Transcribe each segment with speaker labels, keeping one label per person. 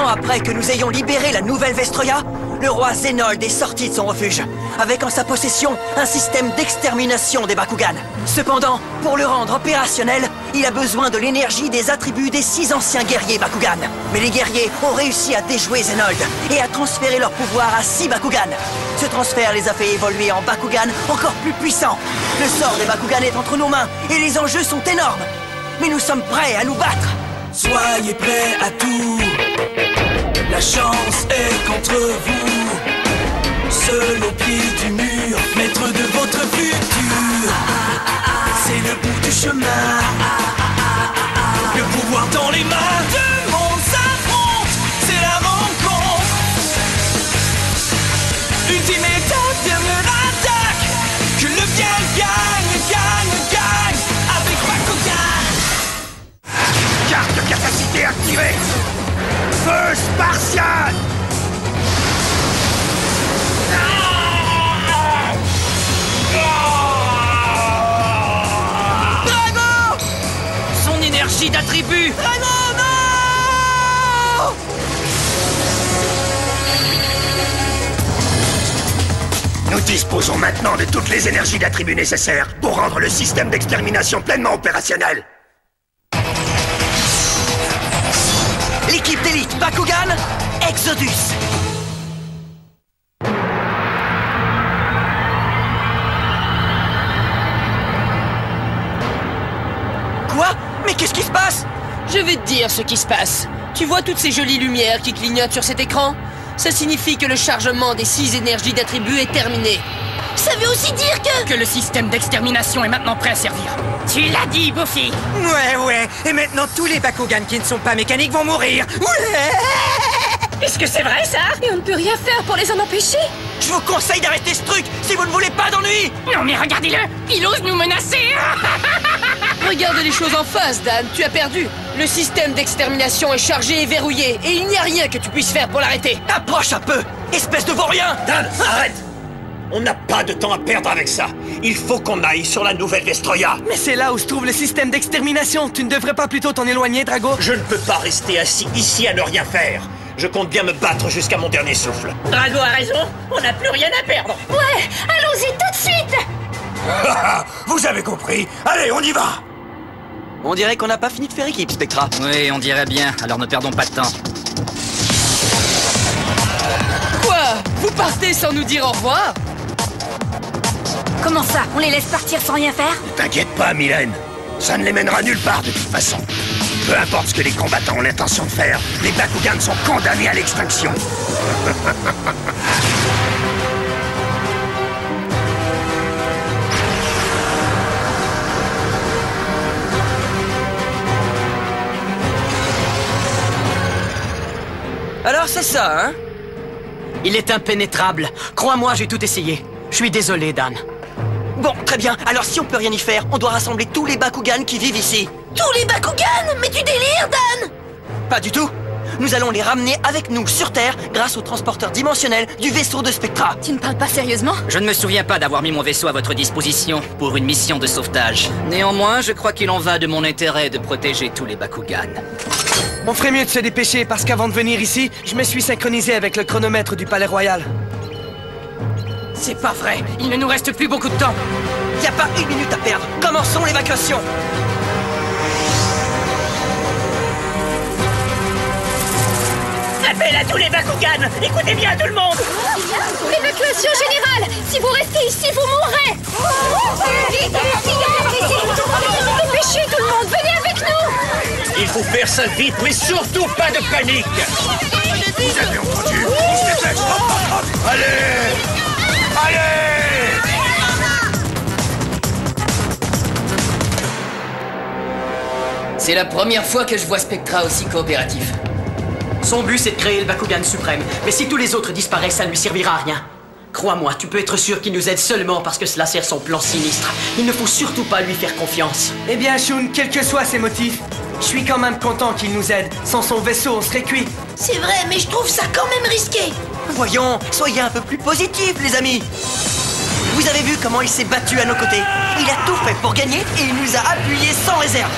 Speaker 1: temps après que nous ayons libéré la nouvelle Vestroia, le roi Zénold est sorti de son refuge, avec en sa possession un système d'extermination des Bakugan. Cependant, pour le rendre opérationnel, il a besoin de l'énergie des attributs des 6 anciens guerriers Bakugan. Mais les guerriers ont réussi à déjouer Zénold et à transférer leur pouvoir à 6 Bakugan. Ce transfert les a fait évoluer en Bakugan encore plus puissants. Le sort des Bakugan est entre nos mains et les enjeux sont énormes. Mais nous sommes prêts à nous battre.
Speaker 2: Soyez prêts à tout. La chance est contre vous. Seul au pied du mur, maître de votre futur. C'est le bout du chemin. Le pouvoir dans les mains. Deux mondes s'affrontent. C'est la rencontre. Ultime étape, dernière attaque. Que le bien gagne, gagne, gagne. Avec Bakugan.
Speaker 3: Carte de capacité activée. Feu spartiate.
Speaker 1: Drago!
Speaker 4: Son énergie d'attribut!
Speaker 1: Drago, non!
Speaker 3: Nous disposons maintenant de toutes les énergies d'attributs nécessaires pour rendre le système d'extermination pleinement opérationnel.
Speaker 1: L'équipe d'élite Bakugan, Exodus. Quoi? Mais qu'est-ce qui se passe?
Speaker 4: Je vais te dire ce qui se passe. Tu vois toutes ces jolies lumières qui clignotent sur cet écran? Ça signifie que le chargement des 6 énergies d'attributs est terminé.
Speaker 5: Ça veut aussi dire
Speaker 4: Que le système d'extermination est maintenant prêt à servir. Tu l'as dit, Buffy!
Speaker 6: Ouais, et maintenant tous les Bakugan qui ne sont pas mécaniques vont mourir. Ouais.
Speaker 4: Est-ce que c'est vrai, ça?
Speaker 5: Et on ne peut rien faire pour les en empêcher.
Speaker 1: Je vous conseille d'arrêter ce truc si vous ne voulez pas d'ennui.
Speaker 4: Non mais regardez-le! Il ose nous menacer! Regarde les choses en face, Dan, tu as perdu. Le système d'extermination est chargé et verrouillé, et il n'y a rien que tu puisses faire pour l'arrêter.
Speaker 1: Approche un peu, espèce de vaurien.
Speaker 3: Dan, arrête! On n'a pas de temps à perdre avec ça. Il faut qu'on aille sur la nouvelle Vestroia.
Speaker 6: Mais c'est là où se trouve le système d'extermination. Tu ne devrais pas plutôt t'en éloigner, Drago?
Speaker 3: Je ne peux pas rester assis ici à ne rien faire. Je compte bien me battre jusqu'à mon dernier souffle.
Speaker 4: Drago a raison, on n'a plus rien à perdre.
Speaker 5: Ouais, allons-y tout de suite.
Speaker 3: Vous avez compris. Allez, on y va.
Speaker 1: On dirait qu'on n'a pas fini de faire équipe, Spectra.
Speaker 7: Oui, on dirait bien, alors ne perdons pas de temps.
Speaker 4: Quoi? Vous partez sans nous dire au revoir?
Speaker 5: Comment ça? On les laisse partir sans rien faire?
Speaker 3: Ne t'inquiète pas, Mylène. Ça ne les mènera nulle part de toute façon. Peu importe ce que les combattants ont l'intention de faire, les Bakugan sont condamnés à l'extinction.
Speaker 1: Alors c'est ça, hein?
Speaker 4: Il est impénétrable. Crois-moi, j'ai tout essayé. Je suis désolé, Dan.
Speaker 1: Bon, très bien. Alors si on peut rien y faire, on doit rassembler tous les Bakugan qui vivent ici.
Speaker 5: Tous les Bakugan? Mais tu délires, Dan!
Speaker 1: Pas du tout. Nous allons les ramener avec nous sur Terre grâce au transporteur dimensionnel du vaisseau de Spectra.
Speaker 5: Tu ne parles pas sérieusement?
Speaker 7: Je ne me souviens pas d'avoir mis mon vaisseau à votre disposition pour une mission de sauvetage. Néanmoins, je crois qu'il en va de mon intérêt de protéger tous les Bakugan.
Speaker 6: On ferait mieux de se dépêcher parce qu'avant de venir ici, je me suis synchronisé avec le chronomètre du Palais Royal.
Speaker 4: C'est pas vrai. Il ne nous reste plus beaucoup de temps.
Speaker 1: Y a pas une minute à perdre. Commençons l'évacuation.
Speaker 4: Appel à tous les Bakugan. Écoutez bien tout le monde.
Speaker 5: Évacuation générale! Si vous restez ici, vous mourrez! Dépêchez tout le monde, venez avec nous!
Speaker 3: Il faut faire ça vite, mais surtout pas de panique. Vous avez entendu? On se dépêche. Hop, hop, hop. Allez! Allez!
Speaker 4: C'est la première fois que je vois Spectra aussi coopératif. Son but, c'est de créer le Bakugan suprême. Mais si tous les autres disparaissent, ça ne lui servira à rien. Crois-moi, tu peux être sûr qu'il nous aide seulement parce que cela sert son plan sinistre. Il ne faut surtout pas lui faire confiance.
Speaker 6: Eh bien, Shun, quels que soient ses motifs, je suis quand même content qu'il nous aide. Sans son vaisseau, on serait cuit.
Speaker 5: C'est vrai, mais je trouve ça quand même risqué.
Speaker 1: Voyons, soyez un peu plus positifs, les amis. Vous avez vu comment il s'est battu à nos côtés. Il a tout fait pour gagner et il nous a appuyés sans réserve.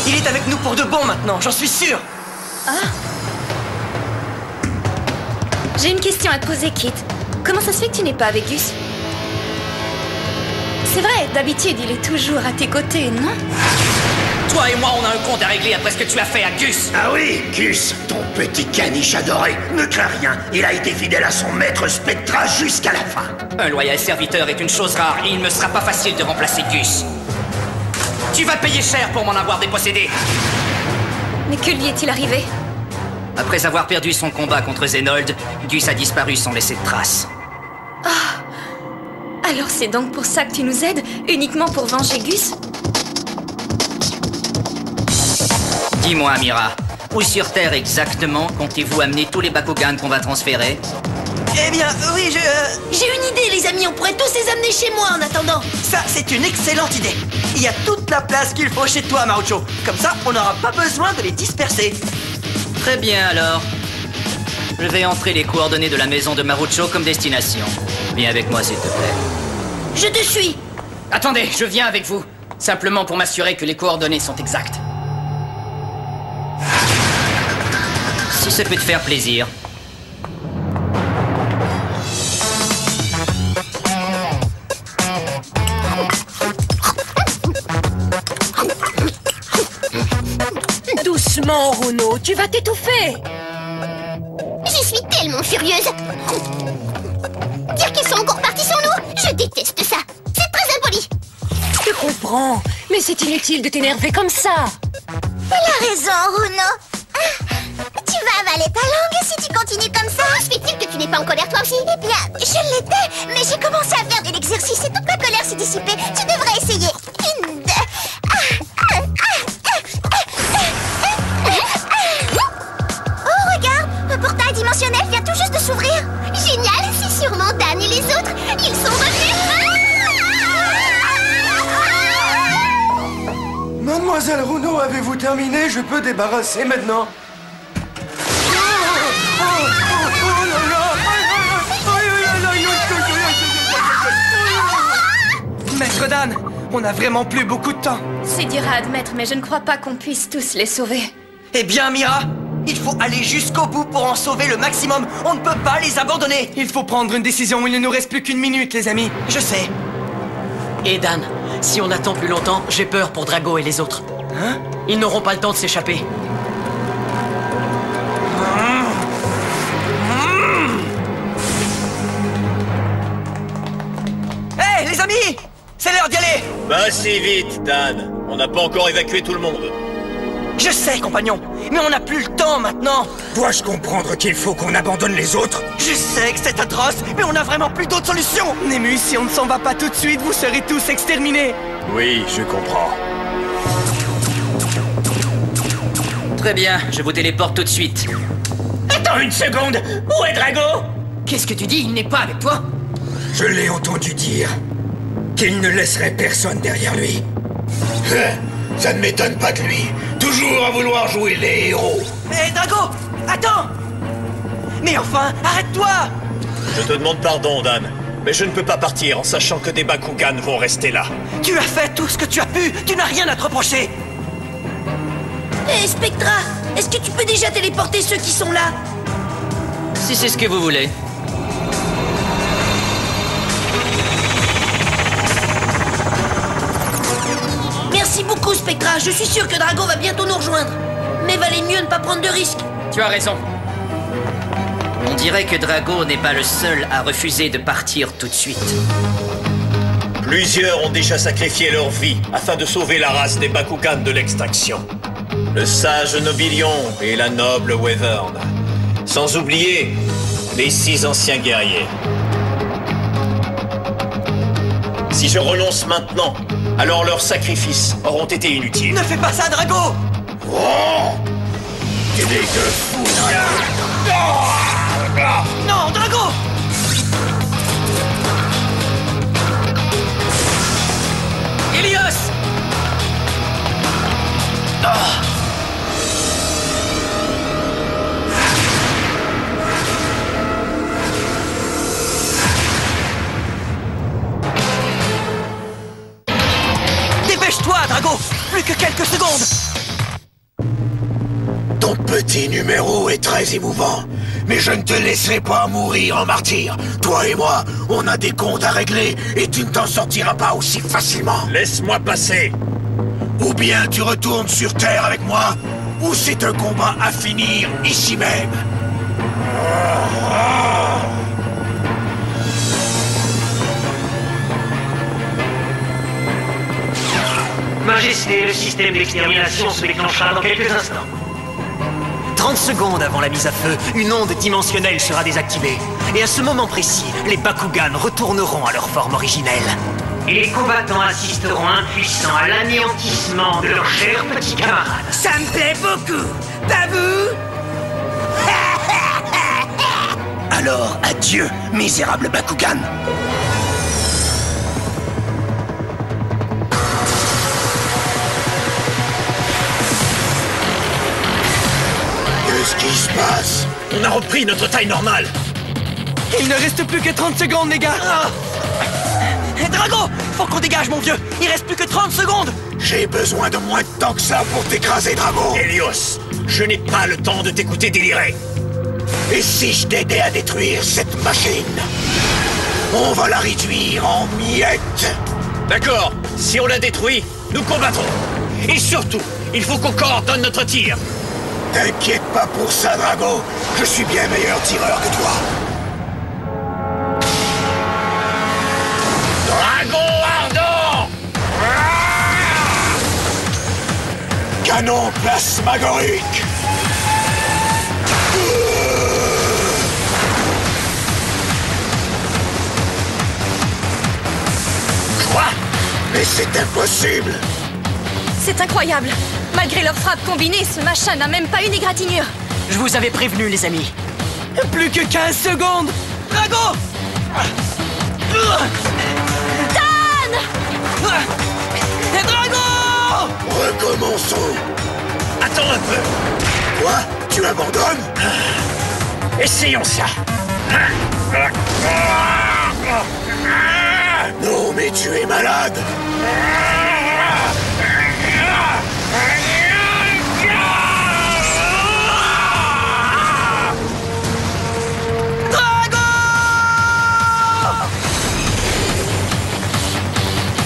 Speaker 1: Il est avec nous pour de bon maintenant, j'en suis sûr.
Speaker 5: J'ai une question à te poser, Kit. Comment ça se fait que tu n'es pas avec Gus? C'est vrai, d'habitude, il est toujours à tes côtés, non?
Speaker 7: Toi et moi, on a un compte à régler après ce que tu as fait à Gus.
Speaker 3: Ah oui, Gus, ton petit caniche adoré. Ne crains rien, il a été fidèle à son maître Spectra jusqu'à la fin.
Speaker 7: Un loyal serviteur est une chose rare et il ne sera pas facile de remplacer Gus. Tu vas payer cher pour m'en avoir dépossédé.
Speaker 5: Mais que lui est-il arrivé?
Speaker 7: Après avoir perdu son combat contre Zenold, Gus a disparu sans laisser de traces.
Speaker 5: Alors c'est donc pour ça que tu nous aides? Uniquement pour venger Gus?
Speaker 7: Dis-moi, Mira, où sur Terre exactement comptez-vous amener tous les Bakugan qu'on va transférer?
Speaker 1: Eh bien, oui,
Speaker 8: J'ai une idée, les amis, on pourrait tous les amener chez moi en attendant.
Speaker 1: Ça, c'est une excellente idée. Il y a toute la place qu'il faut chez toi, Marucho. Comme ça, on n'aura pas besoin de les disperser.
Speaker 7: Très bien alors. Je vais entrer les coordonnées de la maison de Marucho comme destination. Viens avec moi, s'il te plaît.
Speaker 8: Je te suis.
Speaker 4: Attendez, je viens avec vous. Simplement pour m'assurer que les coordonnées sont exactes.
Speaker 7: Si ça peut te faire plaisir.
Speaker 5: Doucement, Runo, tu vas t'étouffer.
Speaker 9: Je suis tellement furieuse. Dire qu'ils sont encore partis sans nous, je déteste ça. C'est très impoli.
Speaker 5: Je comprends, mais c'est inutile de t'énerver comme ça.
Speaker 9: Elle a raison, Runo. Tu vas avaler ta langue si tu continues comme ça. Se fait-il que tu n'es pas en colère toi aussi? Eh bien, je l'étais, mais j'ai commencé à faire de l'exercice et toute ma colère s'est dissipée. Tu devrais essayer. Une, deux... Oh, regarde, un portail dimensionnel vient tout juste de s'ouvrir. Génial, c'est sûrement Dan et les autres. Ils sont revenus.
Speaker 10: Mademoiselle Runo, avez-vous terminé? Je peux débarrasser maintenant.
Speaker 6: Maître Dan, on a vraiment plus beaucoup de temps.
Speaker 5: C'est dur à admettre, mais je ne crois pas qu'on puisse tous les sauver.
Speaker 1: Eh bien, Mira, il faut aller jusqu'au bout pour en sauver le maximum. On ne peut pas les abandonner.
Speaker 6: Il faut prendre une décision, il ne nous reste plus qu'une minute, les amis.
Speaker 1: Je sais.
Speaker 4: Et Dan, si on attend plus longtemps, j'ai peur pour Drago et les autres.
Speaker 6: Hein?
Speaker 4: Ils n'auront pas le temps de s'échapper.
Speaker 1: Hé, les amis! C'est l'heure d'y aller!
Speaker 3: Pas si vite, Dan. On n'a pas encore évacué tout le monde.
Speaker 1: Je sais, compagnon, mais on n'a plus le temps maintenant.
Speaker 10: Dois-je comprendre qu'il faut qu'on abandonne les autres?
Speaker 1: Je sais que c'est atroce, mais on n'a vraiment plus d'autre solution.
Speaker 6: Némus, si on ne s'en va pas tout de suite, vous serez tous exterminés.
Speaker 3: Oui, je comprends.
Speaker 7: Très bien, je vous téléporte tout de suite.
Speaker 3: Attends une seconde. Où est Drago?
Speaker 4: Qu'est-ce que tu dis? Il n'est pas avec toi?
Speaker 10: Je l'ai entendu dire qu'il ne laisserait personne derrière lui.
Speaker 3: Ça ne m'étonne pas de lui. Toujours à vouloir jouer les héros.
Speaker 1: Hé, Drago, attends! Mais enfin, arrête-toi!
Speaker 3: Je te demande pardon, Dan. Mais je ne peux pas partir en sachant que des Bakugan vont rester là.
Speaker 1: Tu as fait tout ce que tu as pu, tu n'as rien à te reprocher.
Speaker 8: Hé, Spectra, est-ce que tu peux déjà téléporter ceux qui sont là?
Speaker 7: Si c'est ce que vous voulez.
Speaker 8: Merci beaucoup, Spectra. Je suis sûr que Drago va bientôt nous rejoindre. Mais valait mieux ne pas prendre de risques.
Speaker 4: Tu as raison.
Speaker 7: On dirait que Drago n'est pas le seul à refuser de partir tout de suite.
Speaker 3: Plusieurs ont déjà sacrifié leur vie afin de sauver la race des Bakugan de l'extinction. Le sage Nobilion et la noble Wyvern. Sans oublier les 6 anciens guerriers. Si je renonce maintenant, alors leurs sacrifices auront été inutiles.
Speaker 1: Ne fais pas ça, Drago!
Speaker 3: Oh! Tu n'es que fou!
Speaker 1: Non, Drago!
Speaker 4: Helios!
Speaker 1: Dépêche-toi, Drago! Plus que quelques secondes!
Speaker 11: petit numéro est très émouvant, mais je ne te laisserai pas mourir en martyr. Toi et moi, on a des comptes à régler et tu ne t'en sortiras pas aussi facilement.
Speaker 3: Laisse-moi passer.
Speaker 11: Ou bien tu retournes sur Terre avec moi, ou c'est un combat à finir ici même.
Speaker 12: Majesté, le système d'extermination se déclenchera dans quelques instants.
Speaker 6: 30 secondes avant la mise à feu, une onde dimensionnelle sera désactivée. Et à ce moment précis, les Bakugan retourneront à leur forme originelle.
Speaker 12: Et les combattants assisteront impuissants à l'anéantissement de leurs chers petits camarades.
Speaker 6: Ça me plaît beaucoup. Babou.
Speaker 11: Alors, adieu, misérable Bakugan. Qu'est-ce qui se passe?
Speaker 3: On a repris notre taille normale.
Speaker 6: Il ne reste plus que 30 secondes, les gars. Drago, faut qu'on dégage, mon vieux. Il reste plus que 30 secondes.
Speaker 11: J'ai besoin de moins de temps que ça pour t'écraser, Drago.
Speaker 3: Helios, je n'ai pas le temps de t'écouter délirer.
Speaker 11: Et si je t'aidais à détruire cette machine? On va la réduire en miettes.
Speaker 3: D'accord, si on la détruit, nous combattrons. Et surtout, il faut qu'on coordonne notre tir.
Speaker 11: T'inquiète pas pour ça, Drago. Je suis bien meilleur tireur que toi.
Speaker 3: Dragon ardent!
Speaker 11: Canon plasmagorique.
Speaker 3: Quoi?
Speaker 11: Mais c'est impossible.
Speaker 5: C'est incroyable. Malgré leur frappe combinée, ce machin n'a même pas une égratignure.
Speaker 6: Je vous avais prévenu, les amis. Plus que 15 secondes. Drago!
Speaker 5: Dan!
Speaker 6: Drago!
Speaker 11: Recommençons.
Speaker 3: Attends un peu.
Speaker 11: Quoi? Tu abandonnes?
Speaker 3: Essayons ça.
Speaker 11: Non, mais tu es malade.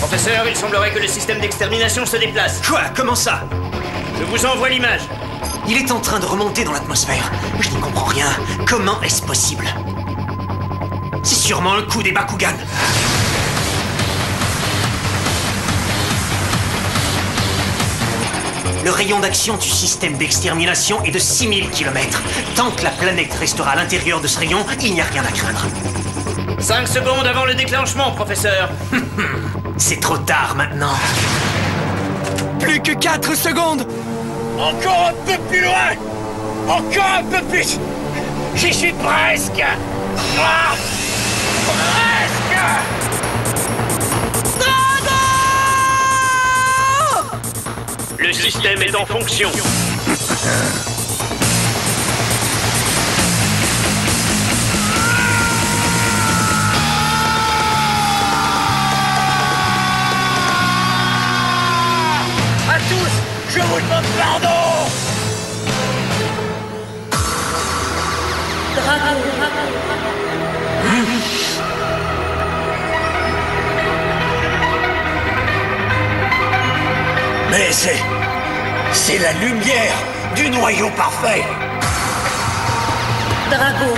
Speaker 12: Professeur, il semblerait que le système d'extermination se déplace.
Speaker 6: Quoi? Comment ça?
Speaker 12: Je vous envoie l'image.
Speaker 6: Il est en train de remonter dans l'atmosphère. Je n'y comprends rien. Comment est-ce possible? C'est sûrement un coup des Bakugan. Le rayon d'action du système d'extermination est de 6000 km. Tant que la planète restera à l'intérieur de ce rayon, il n'y a rien à craindre.
Speaker 12: 5 secondes avant le déclenchement, professeur.
Speaker 6: C'est trop tard maintenant. Plus que 4 secondes.
Speaker 3: Encore un peu plus loin. Encore un peu plus. J'y suis presque. Ah, presque.
Speaker 12: Le système est en fonction.
Speaker 3: À tous, je vous demande pardon.
Speaker 11: Mais c'est la lumière du noyau parfait.
Speaker 13: Drago,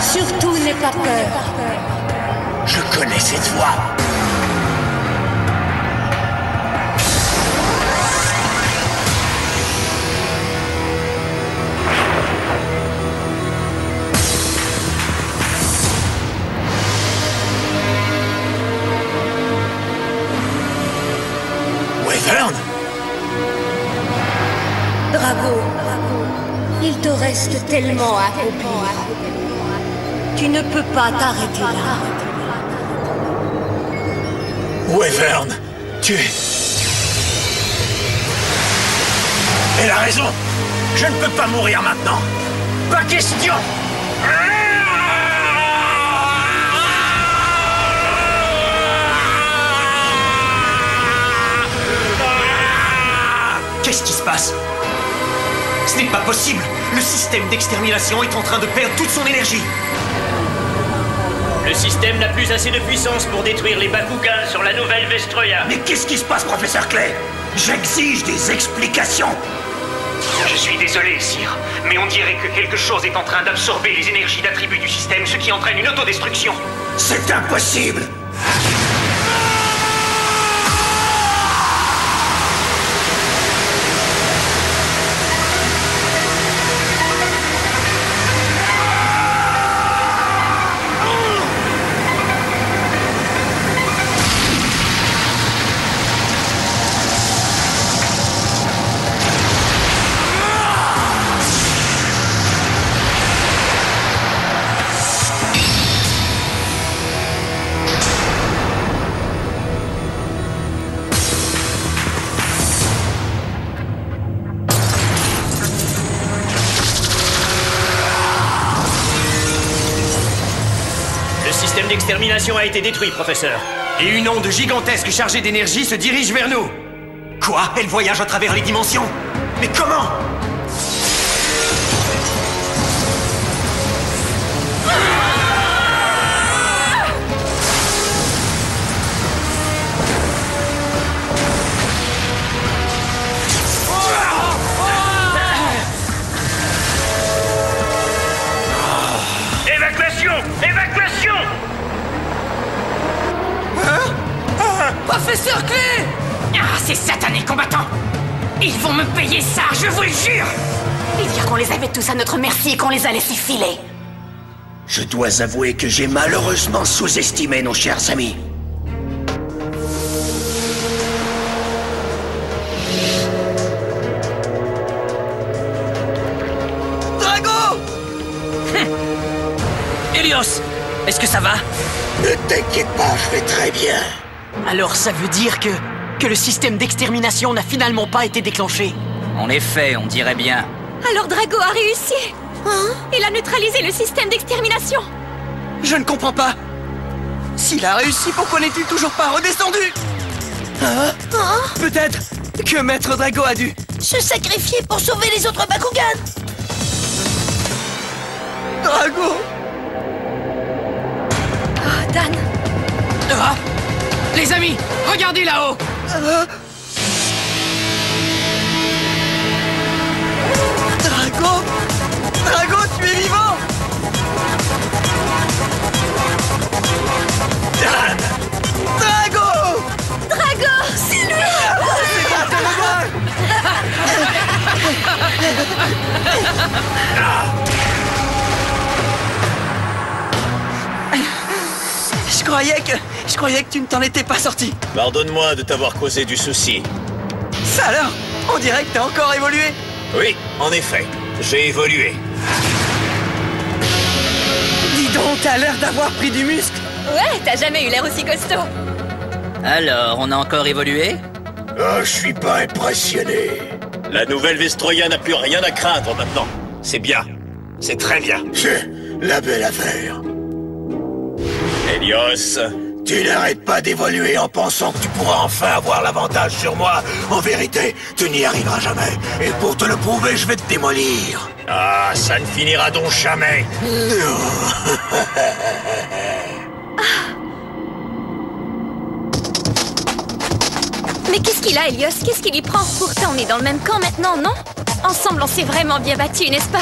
Speaker 13: surtout n'aie pas peur.
Speaker 11: Je connais cette voix. Wyvern?
Speaker 13: Drago, il te reste tellement à accomplir. Tu ne peux pas t'arrêter là.
Speaker 11: Wyvern, tu es... Elle a raison. Je ne peux pas mourir maintenant. Pas question.
Speaker 6: Qu'est-ce qui se passe? Ce n'est pas possible! Le système d'extermination est en train de perdre toute son énergie!
Speaker 14: Le système n'a plus assez de puissance pour détruire les Bakugans sur la nouvelle Vestroya.
Speaker 10: Mais qu'est-ce qui se passe, professeur Clay? J'exige des explications!
Speaker 12: Je suis désolé, sire, mais on dirait que quelque chose est en train d'absorber les énergies d'attributs du système, ce qui entraîne une autodestruction.
Speaker 10: C'est impossible!
Speaker 14: Le système d'extermination a été détruit, professeur.
Speaker 6: Et une onde gigantesque chargée d'énergie se dirige vers nous. Quoi? Elle voyage à travers les dimensions? Mais comment?
Speaker 14: Évacuation! Évacuation!
Speaker 4: Professeur Clay!
Speaker 15: Ah, ces satanés combattants! Ils vont me payer ça, je vous le jure! Et dire qu'on les avait tous à notre merci et qu'on les a laissés filer.
Speaker 10: Je dois avouer que j'ai malheureusement sous-estimé nos chers amis.
Speaker 1: Drago!
Speaker 4: Helios, est-ce que ça va?
Speaker 10: Ne t'inquiète pas, je vais très bien.
Speaker 4: Alors ça veut dire que le système d'extermination n'a finalement pas été déclenché.
Speaker 7: En effet, on dirait bien.
Speaker 5: Alors Drago a réussi. Il a neutralisé le système d'extermination.
Speaker 1: Je ne comprends pas. S'il a réussi, pourquoi n'est-il toujours pas redescendu? Peut-être que Maître Drago a dû
Speaker 8: se sacrifier pour sauver les autres Bakugans.
Speaker 1: Drago!
Speaker 5: Oh, Dan.
Speaker 4: Les amis, regardez là-haut!
Speaker 1: Drago! Drago, tu es vivant! Dan! Drago!
Speaker 5: Drago, c'est lui!
Speaker 1: C'est grâce à moi! Je croyais que tu ne t'en étais pas sorti.
Speaker 3: Pardonne-moi de t'avoir causé du souci.
Speaker 1: Ça alors? On dirait que t'as encore évolué.
Speaker 3: Oui, en effet, j'ai évolué.
Speaker 1: Dis donc, t'as l'air d'avoir pris du muscle.
Speaker 5: Ouais, t'as jamais eu l'air aussi costaud.
Speaker 7: Alors, on a encore évolué?
Speaker 10: Oh, je suis pas impressionné.
Speaker 3: La nouvelle Vestroya n'a plus rien à craindre maintenant. C'est bien. C'est très bien.
Speaker 10: C'est la belle affaire.
Speaker 3: Helios,
Speaker 10: tu n'arrêtes pas d'évoluer en pensant que tu pourras enfin avoir l'avantage sur moi. En vérité, tu n'y arriveras jamais. Et pour te le prouver, je vais te démolir.
Speaker 3: Ah, ça ne finira donc jamais.
Speaker 5: Mais qu'est-ce qu'il a, Helios? Qu'est-ce qu'il y prend? Pourtant, on est dans le même camp maintenant, non? Ensemble, on s'est vraiment bien battus, n'est-ce pas?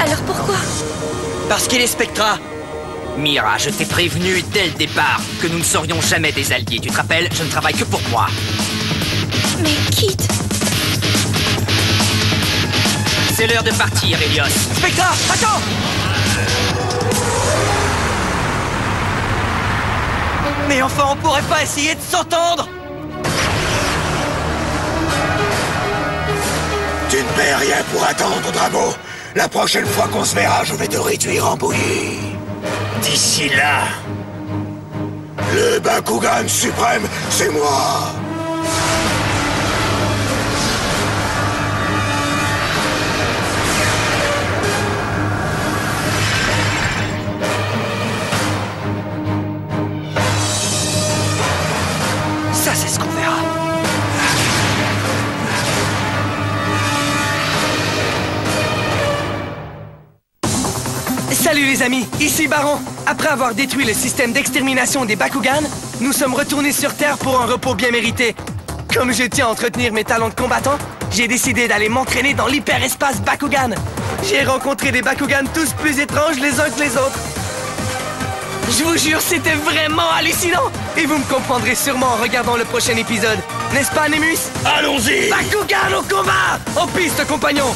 Speaker 5: Alors pourquoi?
Speaker 1: Parce qu'il est Spectra.
Speaker 7: Mira, je t'ai prévenu dès le départ que nous ne serions jamais des alliés. Tu te rappelles, je ne travaille que pour moi.
Speaker 5: Mais Kit...
Speaker 7: C'est l'heure de partir, Helios.
Speaker 1: Spectra, attends! Mais enfin, on pourrait pas essayer de s'entendre?
Speaker 10: Tu ne perds rien pour attendre, Drago. La prochaine fois qu'on se verra, je vais te réduire en bouillie.
Speaker 3: D'ici là...
Speaker 10: Le Bakugan suprême, c'est moi.
Speaker 1: Ça, c'est ce qu'on verra.
Speaker 16: Salut les amis, ici Baron. Après avoir détruit le système d'extermination des Bakugan, nous sommes retournés sur Terre pour un repos bien mérité. Comme je tiens à entretenir mes talents de combattant, j'ai décidé d'aller m'entraîner dans l'hyperespace Bakugan. J'ai rencontré des Bakugan tous plus étranges les uns que les autres. Je vous jure, c'était vraiment hallucinant. Et vous me comprendrez sûrement en regardant le prochain épisode. N'est-ce pas, Nemus?
Speaker 10: Allons-y!
Speaker 16: Bakugan au combat! En piste, compagnons!